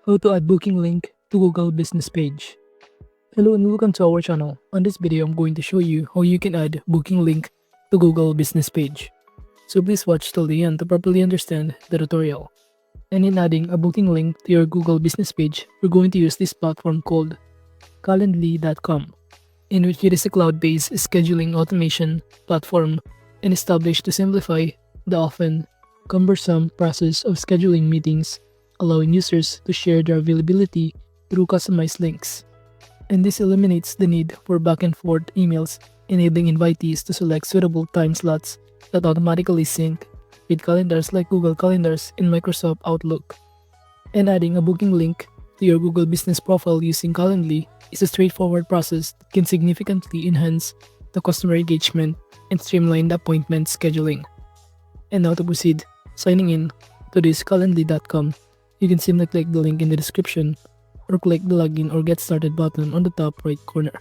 How to add booking link to Google business page. Hello and welcome to our channel. On this video, I'm going to show you how you can add booking link to Google business page. So please watch till the end to properly understand the tutorial. And in adding a booking link to your Google business page, we're going to use this platform called calendly.com, in which it is a cloud-based scheduling automation platform and established to simplify the often cumbersome process of scheduling meetings, allowing users to share their availability through customized links. And this eliminates the need for back and forth emails, enabling invitees to select suitable time slots that automatically sync with calendars like Google Calendars and Microsoft Outlook. And adding a booking link to your Google business profile using Calendly is a straightforward process that can significantly enhance the customer engagement and streamline the appointment scheduling. And now to proceed, signing in to this calendly.com, you can simply click the link in the description or click the login or get started button on the top right corner,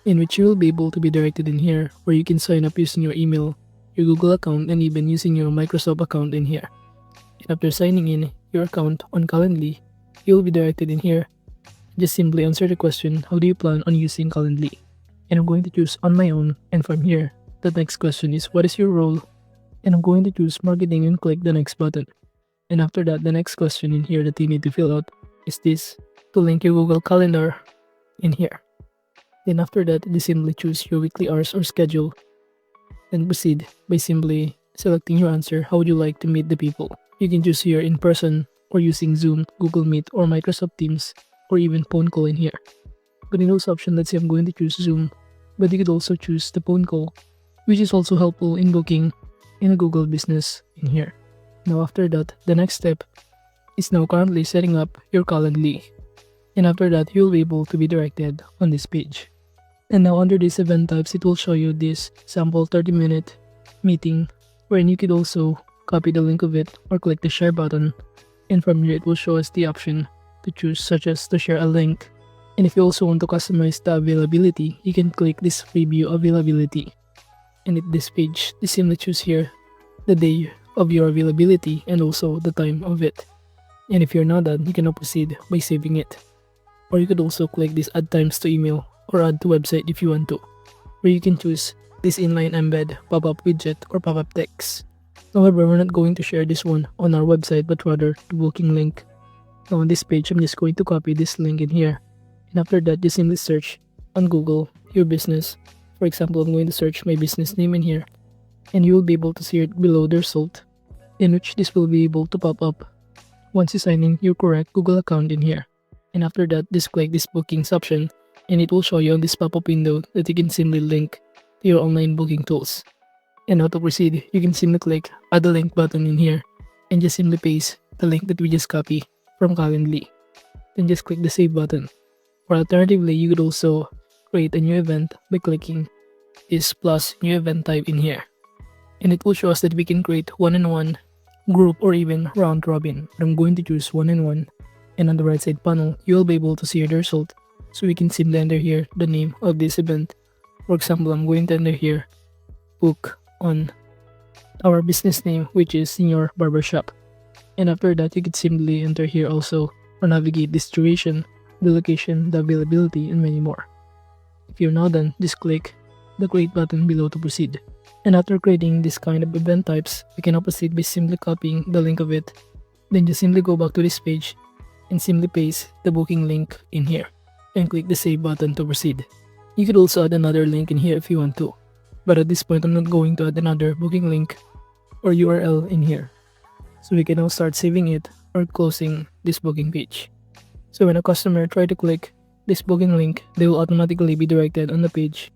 in which you will be able to be directed in here where you can sign up using your email, your Google account, and even using your Microsoft account in here. And after signing in your account on Calendly, you will be directed in here. Just simply answer the question, how do you plan on using Calendly? And I'm going to choose on my own, and from here, the next question is what is your role? And I'm going to choose marketing and click the next button. And after that, the next question in here that you need to fill out is this, to link your Google Calendar in here. Then after that, you simply choose your weekly hours or schedule. Then proceed by simply selecting your answer. How would you like to meet the people? You can choose here in person or using Zoom, Google Meet, or Microsoft Teams, or even phone call in here. But in those options, let's say I'm going to choose Zoom, but you could also choose the phone call, which is also helpful in booking in a Google business in here. Now after that, the next step is now currently setting up your Calendly. And after that, you'll be able to be directed on this page. And now under these event types, it will show you this sample 30-minute meeting, wherein you could also copy the link of it or click the share button. And from here, it will show us the option to choose, such as to share a link. And if you also want to customize the availability, you can click this preview availability. And at this page, you simply choose here the day of your availability and also the time of it. And if you're not done, you can now proceed by saving it. Or you could also click this add times to email or add to website if you want to, where you can choose this inline embed, pop-up widget, or pop-up text. However, we're not going to share this one on our website, but rather the booking link. Now on this page, I'm just going to copy this link in here. And after that, just simply search on Google your business. For example, I'm going to search my business name in here, and you will be able to see it below the result, in which this will be able to pop up once you sign in your correct Google account in here. And after that, just click this bookings option, and it will show you on this pop-up window that you can simply link to your online booking tools. And now to proceed, you can simply click add a link button in here, and just simply paste the link that we just copied from Calendly. Then just click the save button. Or alternatively, you could also create a new event by clicking this plus new event type in here. And it will show us that we can create one-on-one, group, or even round robin. But I'm going to choose one-on-one. And on the right side panel, you will be able to see the result. So we can simply enter here the name of this event. For example, I'm going to enter here book on our business name, which is Senior Barbershop. And after that, you could simply enter here also or navigate this duration, the location, the availability, and many more. If you're now done, just click the create button below to proceed. And after creating this kind of event types, we can now proceed by simply copying the link of it. Then just simply go back to this page and simply paste the booking link in here and click the save button to proceed. You could also add another link in here if you want to, but at this point I'm not going to add another booking link or URL in here. So we can now start saving it or closing this booking page. So when a customer tries to click this booking link, they will automatically be directed on the page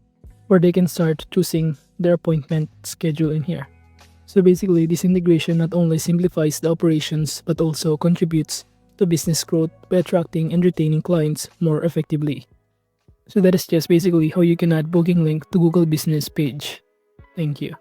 where they can start choosing their appointment schedule in here. So basically, this integration not only simplifies the operations but also contributes to business growth by attracting and retaining clients more effectively. So that is just basically how you can add booking link to Google business page. Thank you.